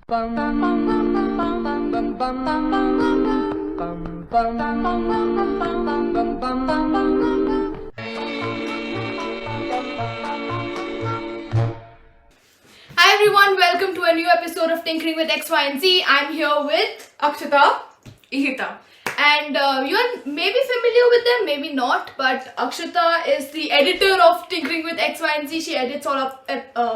Hi everyone, welcome to a new episode of Tynkrring with XYZ. I'm here with Akshita, Ihita. And you're maybe familiar with them, maybe not, but Akshita is the editor of Tynkrring with XYZ. She edits all of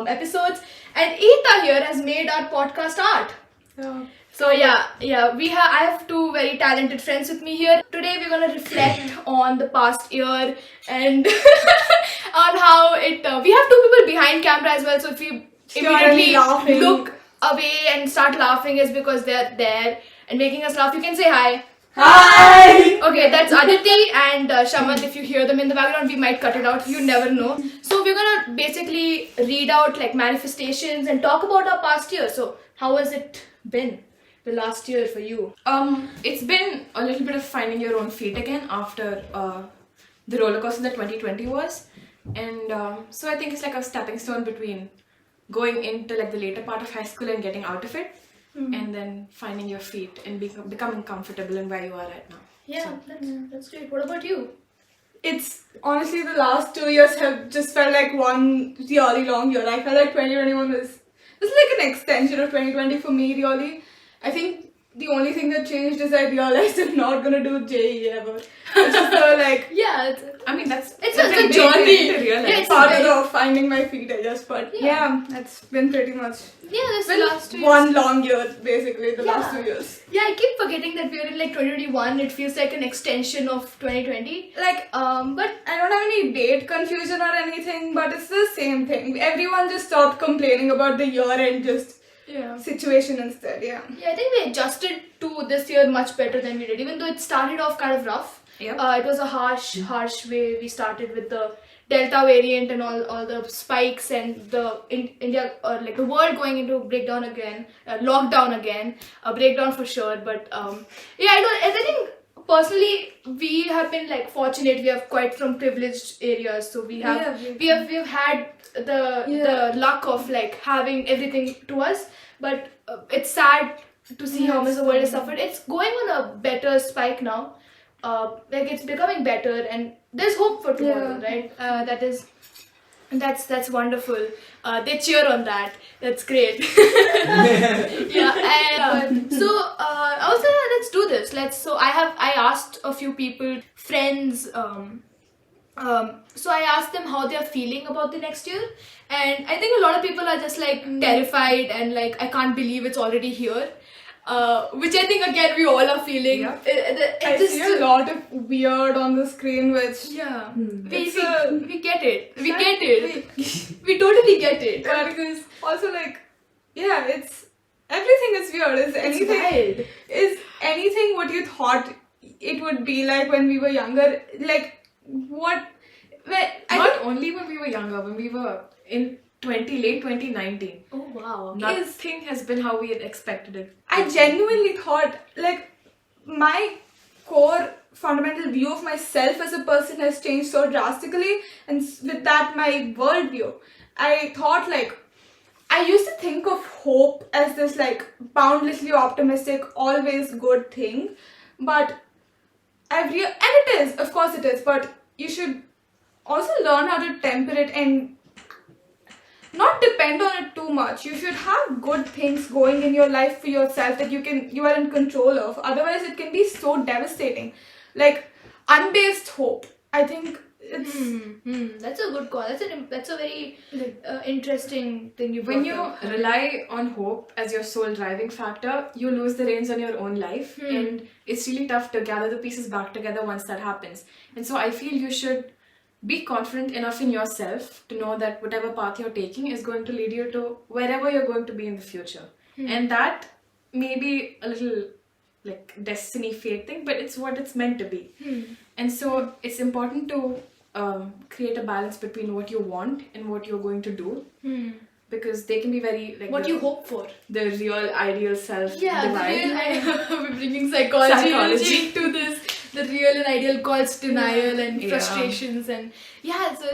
episodes, and Ihita here has made our podcast art. Yeah. So I have two very talented friends with me here. Today we're gonna reflect on the past year and on how it. We have two people behind camera as well, so if we immediately look away and start laughing, is because they're there and making us laugh. You can say hi. Hi! Okay, that's Aditi and Shamat. If you hear them in the background, we might cut it out. You never know. So we're gonna basically read out like manifestations and talk about our past year. So how has it been, the last year for you? It's been a little bit of finding your own feet again after the roller coaster that 2020 was, and so I think it's like a stepping stone between going into like the later part of high school and getting out of it. And then finding your feet and becoming comfortable in where you are right now. Yeah, so that's great. What about you? It's honestly the last 2 years have just felt like one really long year. I felt like 2021 was like an extension of 2020 for me, really. I think the only thing that changed is I realized I'm not gonna do JEE ever. It's just like it's it's a big journey. thing to realize. Yeah, It's part of finding my feet, I guess. But Yeah. that's been pretty much this the last 2 years. one long year, basically the last 2 years. Yeah, I keep forgetting that we're in like 2021. It feels like an extension of 2020. Like, but I don't have any date confusion or anything, but it's the same thing. Everyone just stopped complaining about the year and just situation instead. Yeah, I think we adjusted to this year much better than we did, even though it started off kind of rough. Yep. It was a harsh way. We started with the Delta variant and all the spikes and the India like the world going into breakdown again, lockdown again, a breakdown for sure. But I think personally we have been like fortunate. We have quite from privileged areas, so we've had the luck of like having everything to us. But it's sad to see how much the world has suffered. It's going on a better spike now. Like it's becoming better, and there's hope for tomorrow, right? That's wonderful. They cheer on that. That's great. Also let's do this. I asked a few people, friends. So I asked them how they are feeling about the next year, and I think a lot of people are just like terrified and like I can't believe it's already here. Which I think again we all are feeling. Yeah. I see a lot of weird on the screen, which we get it. We get it. We totally get it. But because also like it's everything is weird. Is anything what you thought it would be like when we were younger? Like what? Not only when we were younger, when we were in late 2019. Oh wow. Nothing has been how we had expected it. I genuinely thought like my core fundamental view of myself as a person has changed so drastically, and with that my worldview. I thought like I used to think of hope as this like boundlessly optimistic, always good thing, but and it is, of course it is, but you should also learn how to temper it and not depend on it too much. You should have good things going in your life for yourself that you are in control of. Otherwise it can be so devastating. Like unbased hope. I think it's that's a good call. That's a very interesting thing you brought When you up. rely on hope as your sole driving factor, you lose the reins on your own life, and it's really tough to gather the pieces back together once that happens. And so I feel you should be confident enough in yourself to know that whatever path you're taking is going to lead you to wherever you're going to be in the future. And that may be a little like destiny fate thing, but it's what it's meant to be. And so it's important to create a balance between what you want and what you're going to do, because they can be very like what you hope for. The real ideal self Yeah, divide. we're bringing psychology to this. the real and ideal cause denial and Yeah. frustrations and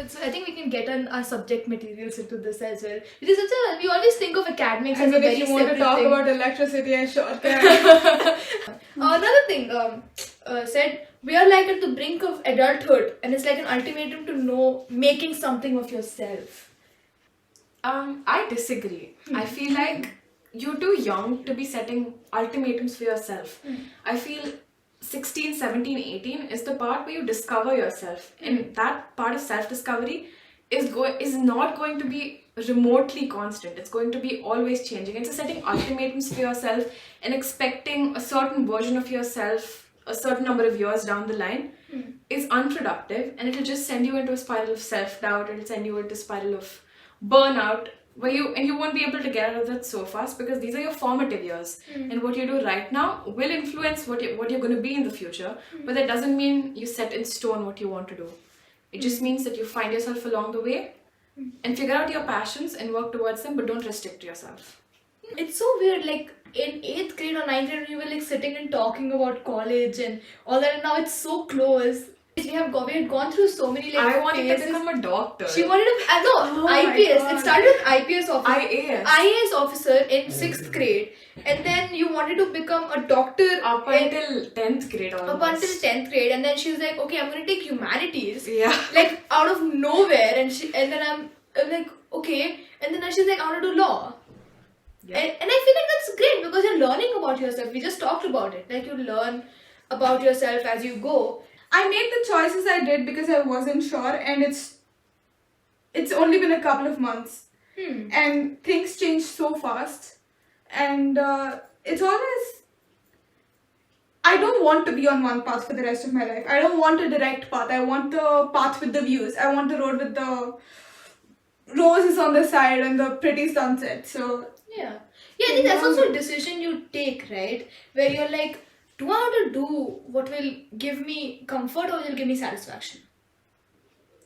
so I think we can get our subject materials into this as well. It is we always think of academics I as a mean, very if you want to separate talk thing. about electricity, I sure can. Another thing said, we are like at the brink of adulthood and it's like an ultimatum to know making something of yourself. I disagree. I feel like you're too young to be setting ultimatums for yourself. I feel 16, 17, 18 is the part where you discover yourself. And that part of self-discovery is not going to be remotely constant. It's going to be always changing. And so setting ultimatums for yourself and expecting a certain version of yourself a certain number of years down the line is unproductive, and it'll just send you into a spiral of self-doubt, it'll send you into a spiral of burnout where you won't be able to get out of that so fast, because these are your formative years, and what you do right now will influence what you're going to be in the future. But that doesn't mean you set in stone what you want to do. It just means that you find yourself along the way and figure out your passions and work towards them, but don't restrict yourself. It's so weird, like in 8th grade or 9th grade we were like sitting and talking about college and all that, and now it's so close. We had gone through so many like I wanted phases. to become a doctor. She wanted to Oh my IPS. God. It started with IPS officer. IAS. Officer in 6th grade, and then you wanted to become a doctor Up until 10th grade almost. up until 10th grade, and then she was like, okay, I'm gonna take humanities. Yeah. Like out of nowhere, and then I'm like, okay, and then she's like, I want to do law. Yeah. And I feel like that's great because you're learning about yourself. We just talked about it. Like you learn about yourself as you go. I made the choices I did because I wasn't sure, and it's only been a couple of months, and things change so fast, and it's always, I don't want to be on one path for the rest of my life. I don't want a direct path. I want the path with the views. I want the road with the roses on the side and the pretty sunset. So Yeah, I think that's also a decision you take, right? Where you're like, do I want to do what will give me comfort or will give me satisfaction?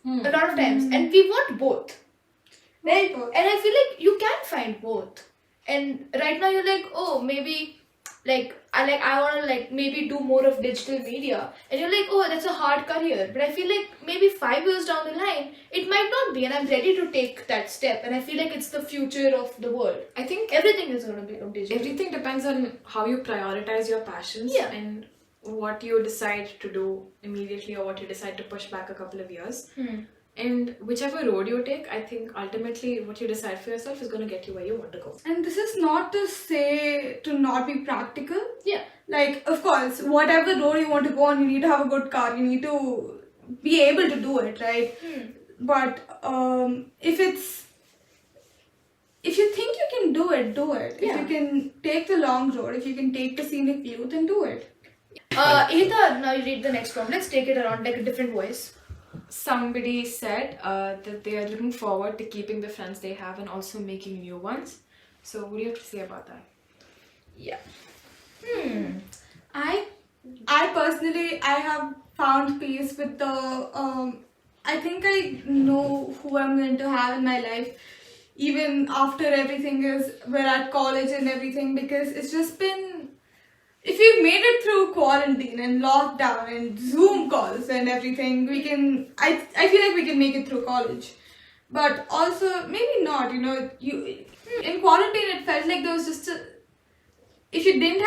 A lot of times, and we want both, right? both. And I feel like you can find both. And right now you're like, oh, maybe I want to like maybe do more of digital media, and you're like, oh, that's a hard career. But I feel like maybe 5 years down the line it might not be, and I'm ready to take that step. And I feel like it's the future of the world. I think Everything is going to become digital. everything depends on how you prioritize your passions and what you decide to do immediately or what you decide to push back a couple of years. And whichever road you take, I think ultimately what you decide for yourself is going to get you where you want to go. And this is not to say to not be practical. Yeah. Like, of course, whatever road you want to go on, you need to have a good car. You need to be able to do it, right? But if you think you can do it, do it. Yeah. If you can take the long road, if you can take the scenic view, then do it. Ihita, now you read the next one. Let's take it around like a different voice. Somebody said that they are looking forward to keeping the friends they have and also making new ones. So what do you have to say about that? Yeah. I personally, I have found peace with the, I think I know who I'm going to have in my life, even after everything we're at college and everything, because it's just been, if we've made it through quarantine and lockdown and Zoom calls and everything, I feel like we can make it through college. But also, maybe not, in quarantine it felt like there was just if you didn't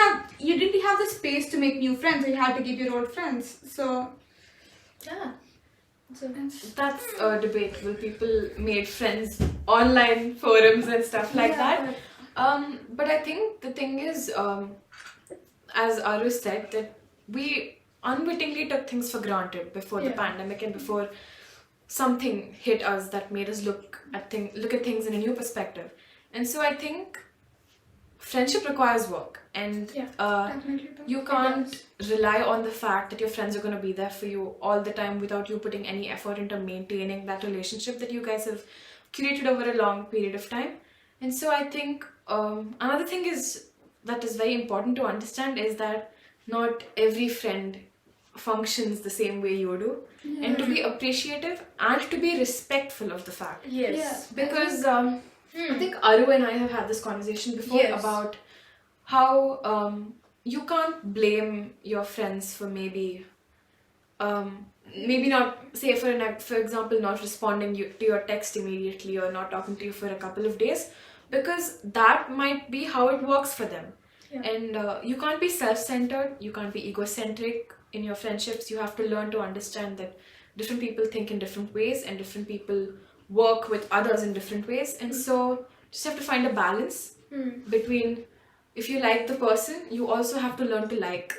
have the space to make new friends, you had to keep your old friends. So Yeah. So That's a debate. Will people made friends online forums and stuff like that? But I think the thing is, as Aru said, that we unwittingly took things for granted before the pandemic and before something hit us that made us look at things in a new perspective. And so I think friendship requires work, and you can't rely on the fact that your friends are going to be there for you all the time without you putting any effort into maintaining that relationship that you guys have created over a long period of time. And so I think another thing that is very important to understand is that not every friend functions the same way you do, and to be appreciative and to be respectful of the fact. yes. Because I think Aru and I have had this conversation before about how you can't blame your friends for maybe maybe not, say for example, not responding to your text immediately or not talking to you for a couple of days, because that might be how it works for them. Yeah. And you can't be self-centered, you can't be egocentric in your friendships. You have to learn to understand that different people think in different ways and different people work with others in different ways. And so just have to find a balance between, if you like the person, you also have to learn to like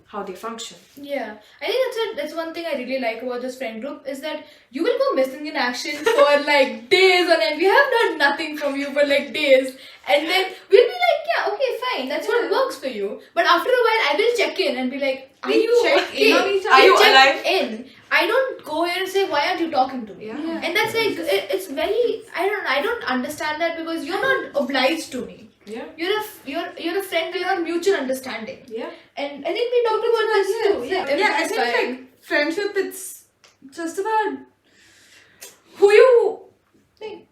how they function. Yeah, I think that's one thing I really like about this friend group, is that you will go missing in action for like days on end. We have done nothing from you for like days, and then we'll be like, yeah, okay, fine, that's what works for you. But after a while, I will check in and be like, are you check okay? in on each other. Are you Check alive? in. I don't go here and say, why aren't you talking to me? Yeah. And that's like, it's very, I don't understand that, because you're not obliged to me. Yeah. You're a friend. You're on mutual understanding. Yeah. And I think we talked about this too. Yeah, I think like friendship, it's just about who you can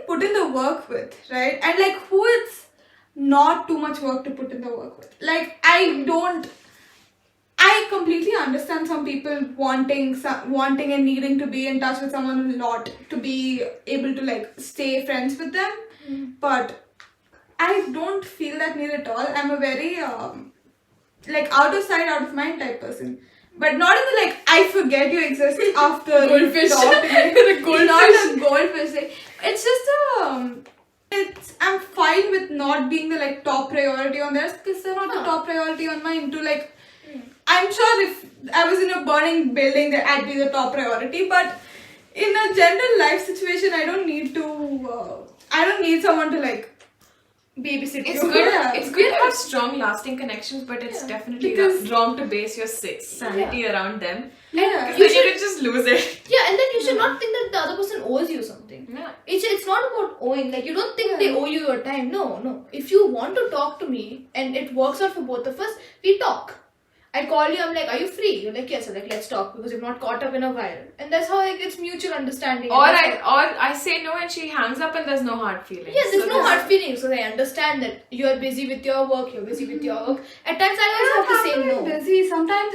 put in the work with, right? And like who it's not too much work to put in the work with. Like I completely understand some people wanting and needing to be in touch with someone a lot to be able to like stay friends with them, but I don't feel that need at all. I'm a very like out of sight, out of mind type person. But not in the like, I forget you exist after Goldfish. you talk to me. The goldfish. Not a goldfish. Like, it's just I'm fine with not being the like top priority on theirs, because they're not the top priority on mine. To like, I'm sure if I was in a burning building, that I'd be the top priority. But in a general life situation, I don't need someone to like babysit It's you. good. Yeah. It's good to have strong, lasting connections, but it's definitely Because- wrong to base your sanity around them. Yeah. Because then you can just lose it. Yeah, and then you should not think that the other person owes you something. Yeah. It's not about owing. Like, you don't think they owe you your time. No. If you want to talk to me and it works out for both of us, we talk. I call you, I'm like, are you free? You're like, yes. I'm like, let's talk, because you've not caught up in a while. And that's how like it's mutual understanding. Or And that's I say no and she hangs up and there's no hard feelings. Yes, there's So no hard feelings, so I understand that you're busy with your work, you're busy with your work. At times I always have to say no. Busy. Sometimes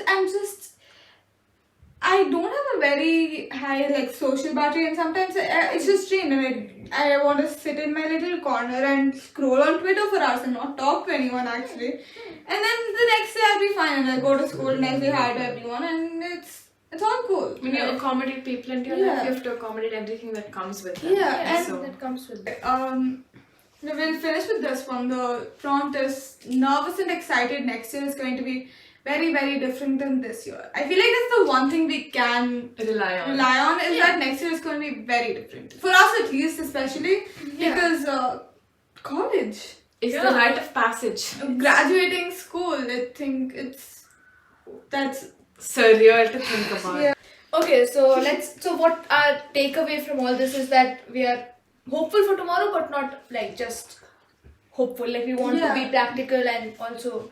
I don't have a very high like social battery, and sometimes it's just drained, and I want to sit in my little corner and scroll on Twitter for hours and not talk to anyone actually. And then the next day I'll be fine, and I'll go to school and I'll say hi to everyone, and it's all cool. When you accommodate people into your life, you have to accommodate everything that comes with them. Yeah, and that comes with it. We'll finish with this one. The prompt is nervous and excited. Next year is going to be very, very different than this year. I feel like that's the one thing we can Rely on is that next year is going to be very different. For us at least, especially because college. It's the rite of passage. Graduating school, I think that's Surreal to think about. Yeah. Okay, so what our takeaway from all this is that we are hopeful for tomorrow, but not like just hopeful. Like, we want to be practical and also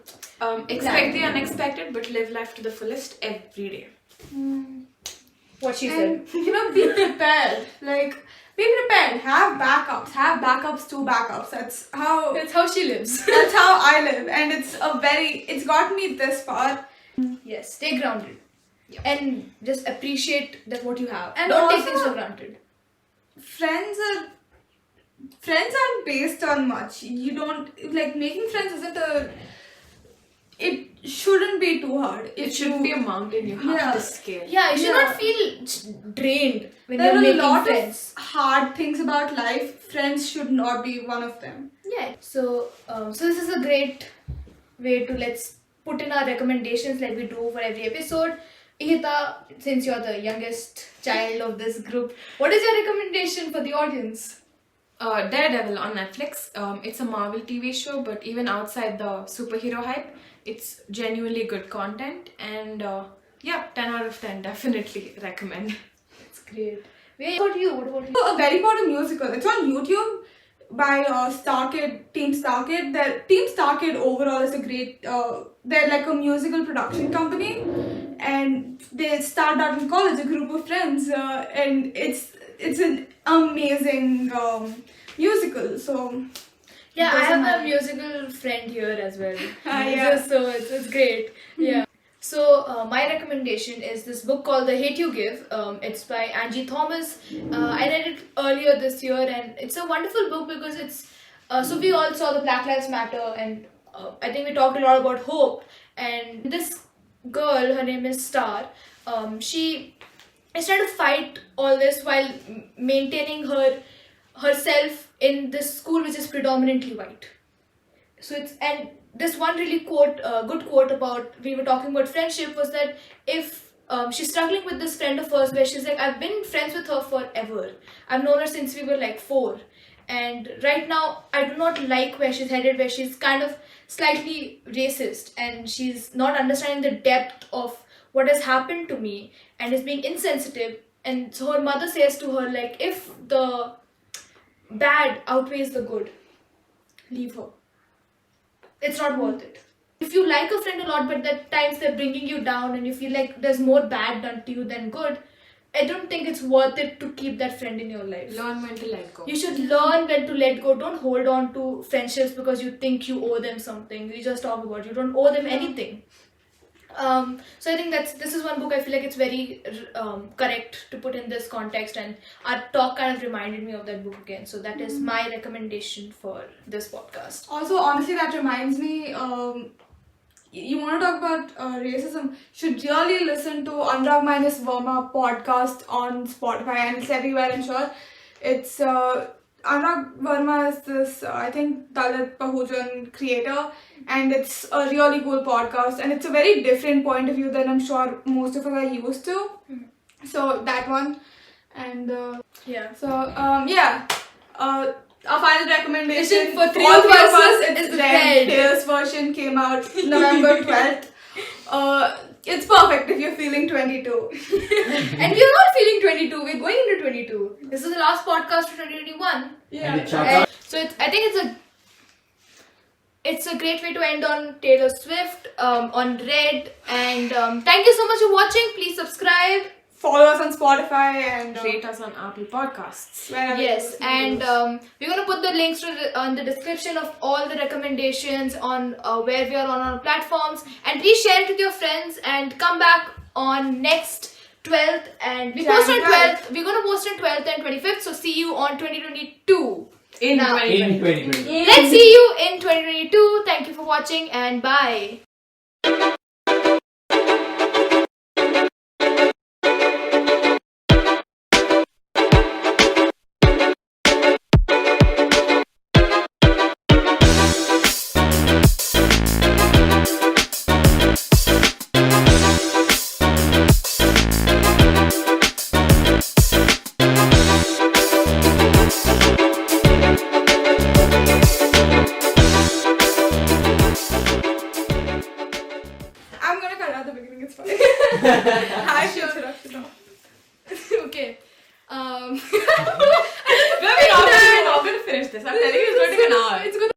Expect the unexpected, but live life to the fullest every day. what she said. And, be prepared. Like, be prepared. Have backups. Have backups to backups. That's how she lives. That's how I live, and it's got me this far. Yes, stay grounded. Yep. And just appreciate that what you have. And don't take also- things for granted. Friends aren't based on much. You don't like making friends it shouldn't be too hard. It shouldn't be a mountain you have to scale. Yeah, you should not feel drained when There you're are a making lot friends. of hard things about life. Friends should not be one of them. Yeah. So this is a great way to let's put in our recommendations like we do for every episode. Ihita, since you're the youngest child of this group, what is your recommendation for the audience? Daredevil on Netflix. It's a Marvel TV show, but even outside the superhero hype, it's genuinely good content. And 10 out of 10, definitely recommend. It's great. What about you? A very important musical. It's on YouTube by Starkid, Team Starkid. Team Starkid overall is a great. They're like a musical production company, and they started out in college, a group of friends, and it's an amazing musical. So Yeah, I have a musical friend here as well. Yeah. So it's great. Yeah. So my recommendation is this book called The Hate You Give. It's by Angie Thomas. I read it earlier this year, and it's a wonderful book because it's so we all saw the Black Lives Matter, and I think we talked a lot about hope. And this girl, her name is Star. She is trying to fight all this while maintaining herself in this school which is predominantly white. So it's, and this one really good quote about, we were talking about friendship, was that if she's struggling with this friend of hers where she's like, I've been friends with her forever. I've known her since we were like 4. And right now, I do not like where she's headed, where she's kind of slightly racist and she's not understanding the depth of what has happened to me and is being insensitive. And so her mother says to her, like, if the bad outweighs the good, leave her. It's not worth it. If you like a friend a lot, but at times they're bringing you down and you feel like there's more bad done to you than good, I don't think it's worth it to keep that friend in your life. Learn when to let go. You should learn when to let go. Don't hold on to friendships because you think you owe them something. We just talk about you don't owe them anything. So I think this is one book I feel like it's very correct to put in this context, and our talk kind of reminded me of that book again. So that is my recommendation for this podcast. Also, honestly, that reminds me, you want to talk about racism, should really listen to Anurag minus Verma podcast on Spotify, and it's everywhere, I'm sure. It's Anurag Verma is this, I think, Dalit Bahujan creator, and it's a really cool podcast, and it's a very different point of view than I'm sure most of us are used to. So that one, and Yeah. so our final recommendation for three all of three of us us, it's is Red. Red. Taylor's version came out November 12th. It's perfect if you're feeling 22. And we are not feeling 22. We're going into 22. This is the last podcast for 2021. Yeah. And it's So I think it's a great way to end on Taylor Swift, on Red, and thank you so much for watching. Please subscribe. Follow us on Spotify and Rate us on Apple Podcasts. wherever Yes, you and videos. we're gonna put the links on the description of all the recommendations on where we are on our platforms, and please share it with your friends and come back on next 12th, and we post on 12th. We're gonna post on 12th and 25th, so see you on 2022. In Now. 2020. in 2020. Let's see you in 2022. Thank you for watching, and bye. I'm gonna cut out the beginning, it's fine. Hi, Akshita. Okay. We're not going to finish this. I'm telling you, it's going to take an hour. It's going